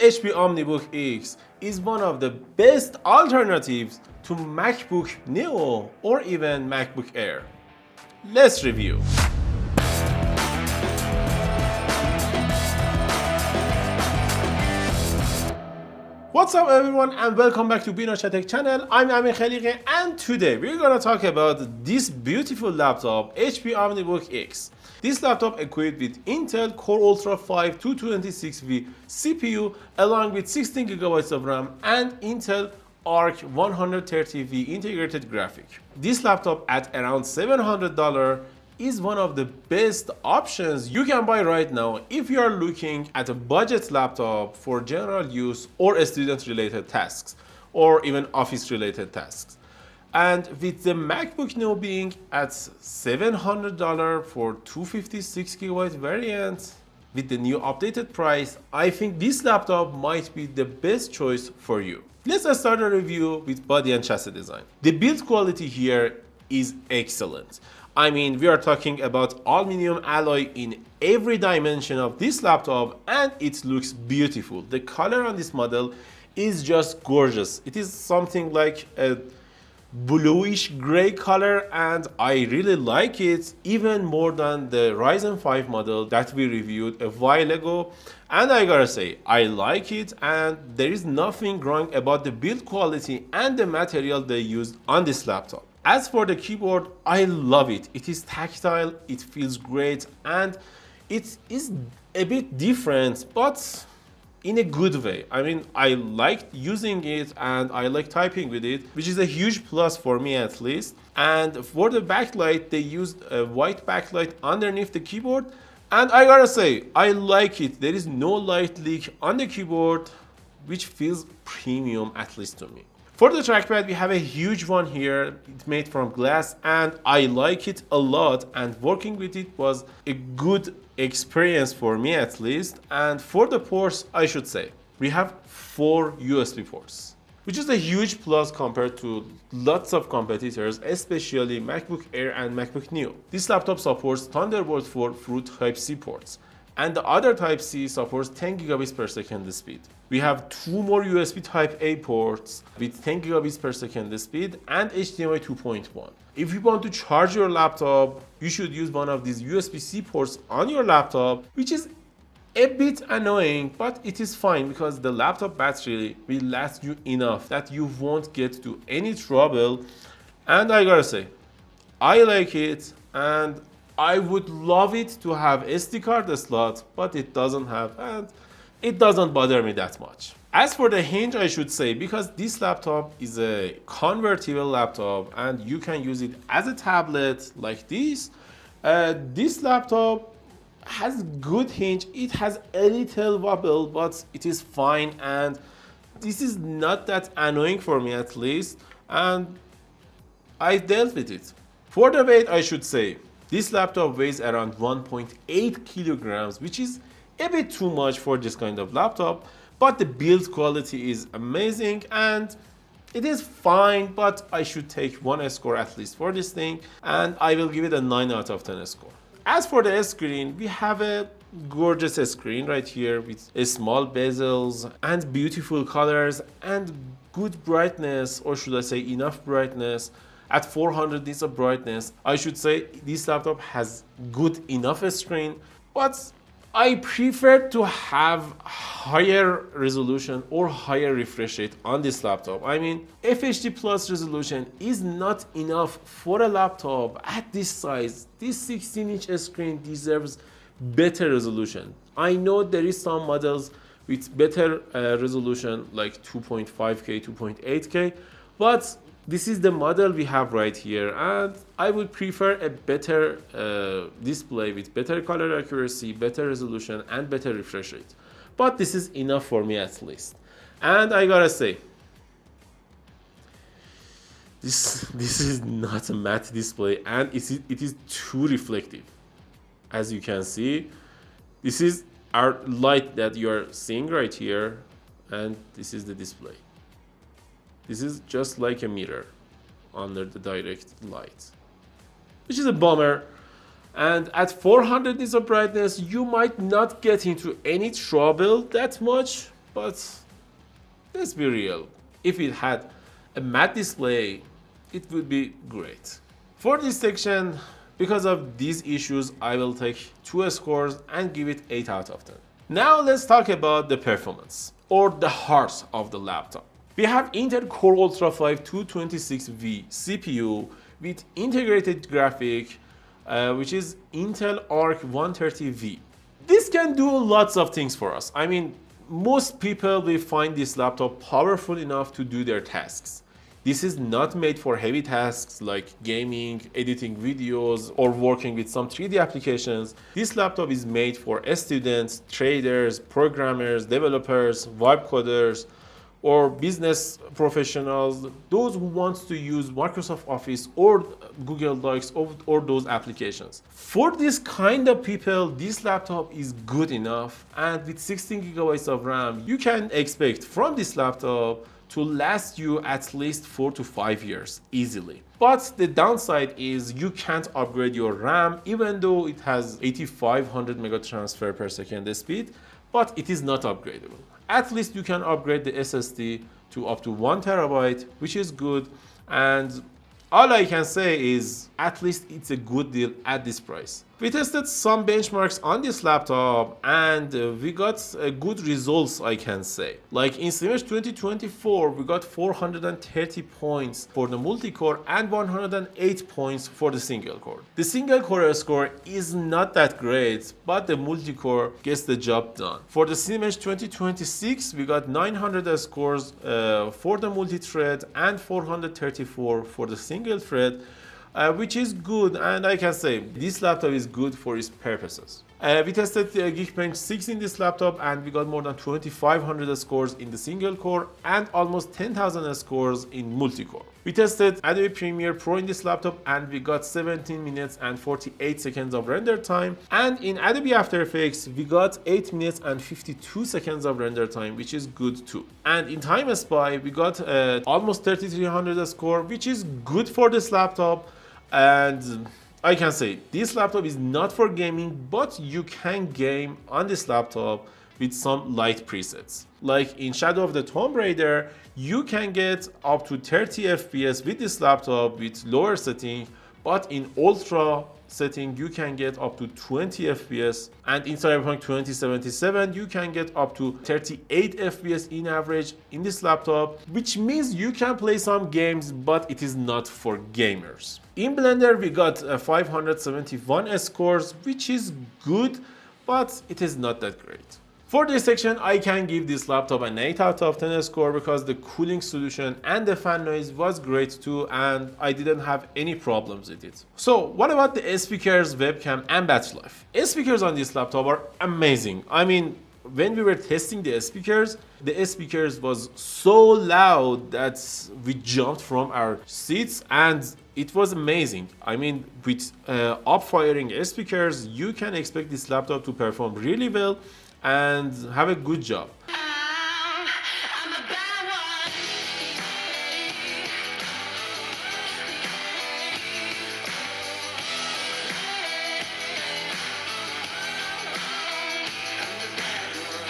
HP Omnibook X is one of the best alternatives to MacBook Neo or even MacBook Air. Let's review. What's up everyone and welcome back to Binosha Tech channel. I'm Amin Khaliqi and today we're gonna talk about this beautiful laptop, HP Omnibook X. This laptop equipped with Intel Core Ultra 5 226V CPU along with 16GB of RAM and Intel Arc 130V integrated graphic. This laptop at around $700 is one of the best options you can buy right now if you are looking at a budget laptop for general use or student related tasks or even office related tasks. And with the MacBook Neo being at $700 for 256GB variant with the new updated price, I think this laptop might be the best choice for you. Let's start a review with body and chassis design. The build quality here is excellent. I mean, we are talking about aluminum alloy in every dimension of this laptop and it looks beautiful. The color on this model is just gorgeous. It is something like a bluish gray color and I really like it even more than the Ryzen 5 model that we reviewed a while ago. And I gotta say, I like it and there is nothing wrong about the build quality and the material they used on this laptop. As for the keyboard, I love it. It is tactile, it feels great, and it is a bit different, but in a good way. I mean, I like using it and I like typing with it, which is a huge plus for me at least. And for the backlight, they used a white backlight underneath the keyboard. And I gotta say, I like it. There is no light leak on the keyboard, which feels premium, at least to me. For the trackpad, we have a huge one here. It's made from glass and I like it a lot and working with it was a good experience for me at least. And for the ports, I should say, we have 4 USB ports, which is a huge plus compared to lots of competitors, especially MacBook Air and MacBook Neo. This laptop supports Thunderbolt 4 through Type-C ports. And the other Type-C supports 10 gigabits per second speed. We have 2 more USB Type-A ports with 10 gigabits per second speed and HDMI 2.1. If you want to charge your laptop, you should use one of these USB-C ports on your laptop, which is a bit annoying, but it is fine because the laptop battery will last you enough that you won't get to any trouble. And I gotta say, I like it and I would love it to have SD card slot, but it doesn't have and it doesn't bother me that much. As for the hinge, I should say, because this laptop is a convertible laptop and you can use it as a tablet like this, this laptop has good hinge. It has a little wobble, but it is fine and this is not that annoying for me at least, and I dealt with it. For the weight, I should say, this laptop weighs around 1.8 kilograms, which is a bit too much for this kind of laptop, but the build quality is amazing and it is fine, but I should take 1 score at least for this thing and I will give it a 9 out of 10 score. As for the screen, we have a gorgeous screen right here with small bezels and beautiful colors and good brightness, or should I say enough brightness. At 400 nits of brightness, I should say this laptop has good enough screen, but I prefer to have higher resolution or higher refresh rate on this laptop. I mean, FHD plus resolution is not enough for a laptop at this size. This 16-inch screen deserves better resolution. I know there is some models with better resolution like 2.5K, 2.8K, but this is the model we have right here and I would prefer a better display with better color accuracy, better resolution and better refresh rate. But this is enough for me at least. And I gotta say, this is not a matte display and it is too reflective. As you can see, this is our light that you are seeing right here and this is the display. This is just like a mirror under the direct light, which is a bummer. And at 400 nits of brightness, you might not get into any trouble that much. but let's be real. If it had a matte display, it would be great. For this section, because of these issues, I will take 2 scores and give it 8 out of 10. Now let's talk about the performance, or the heart of the laptop. We have Intel Core Ultra 5 226V CPU with integrated graphic, which is Intel Arc 130V. This can do lots of things for us. I mean, most people will find this laptop powerful enough to do their tasks. This is not made for heavy tasks like gaming, editing videos, or working with some 3D applications. This laptop is made for students, traders, programmers, developers, web coders, or business professionals, those who want to use Microsoft Office or Google Docs or those applications. For this kind of people, this laptop is good enough, and with 16 gigabytes of RAM, you can expect from this laptop to last you at least 4 to 5 years easily. But the downside is you can't upgrade your RAM, even though it has 8500 mega transfer per second speed, but it is not upgradable. At least you can upgrade the SSD to up to 1 terabyte, which is good, and all I can say is at least it's a good deal at this price. We tested some benchmarks on this laptop and we got good results, I can say. Like in CMH 2024, we got 430 points for the multi-core and 108 points for the single core. The single core score is not that great, but the multi-core gets the job done. For the CMH 2026, we got 900 scores for the multi-thread and 434 for the single thread. Which is good, and I can say this laptop is good for its purposes. We tested Geekbench 6 in this laptop and we got more than 2500 scores in the single core and almost 10,000 scores in multi-core. We tested Adobe Premiere Pro in this laptop and we got 17 minutes and 48 seconds of render time, and in Adobe After Effects we got 8 minutes and 52 seconds of render time, which is good too. And in Time Spy we got almost 3300 score, which is good for this laptop. And I can say this laptop is not for gaming, but you can game on this laptop with some light presets. Like in Shadow of the Tomb Raider, you can get up to 30 FPS with this laptop with lower setting, but in ultra setting you can get up to 20 FPS, and in Cyberpunk 2077 you can get up to 38 FPS in average in this laptop, which means you can play some games, but it is not for gamers. In Blender we got 571 scores, which is good, but it is not that great. For this section, I can give this laptop an 8 out of 10 score because the cooling solution and the fan noise was great too, and I didn't have any problems with it. So what about the speakers, webcam and battery life? Speakers on this laptop are amazing. I mean, when we were testing the speakers was so loud that we jumped from our seats and it was amazing. I mean, with up-firing speakers, you can expect this laptop to perform really well and have a good job.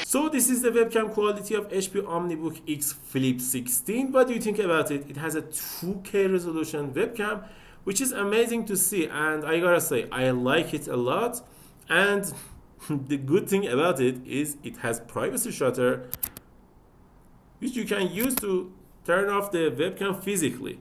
So this is the webcam quality of HP Omnibook X Flip 16. What do you think about it? It has a 2K resolution webcam, which is amazing to see, and I gotta say, I like it a lot. And the good thing about it is it has privacy shutter, which you can use to turn off the webcam physically,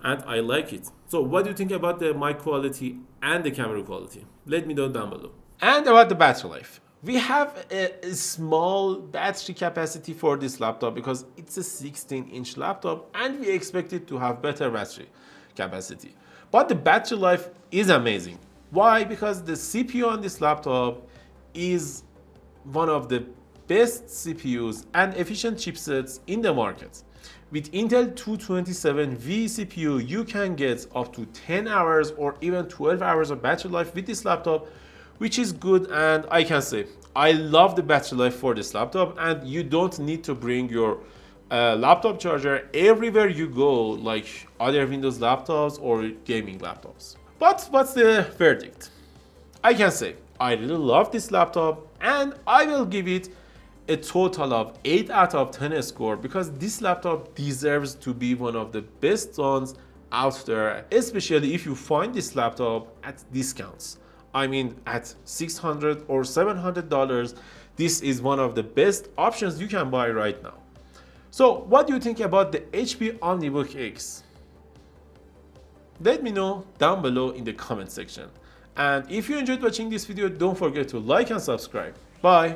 and I like it. So what do you think about the mic quality and the camera quality? Let me know down below. And about the battery life. We have a small battery capacity for this laptop because it's a 16-inch laptop and we expect it to have better battery capacity. But the battery life is amazing. Why? Because the CPU on this laptop is one of the best CPUs and efficient chipsets in the market. With Intel 227V CPU, you can get up to 10 hours or even 12 hours of battery life with this laptop, which is good, and I can say I love the battery life for this laptop, and you don't need to bring your laptop charger everywhere you go like other Windows laptops or gaming laptops. But what's the verdict? I can say I really love this laptop and I will give it a total of 8 out of 10 score because this laptop deserves to be one of the best ones out there, especially if you find this laptop at discounts. I mean, at $600 or $700, this is one of the best options you can buy right now. So what do you think about the HP Omnibook X? Let me know down below in the comment section. And if you enjoyed watching this video, don't forget to like and subscribe. Bye!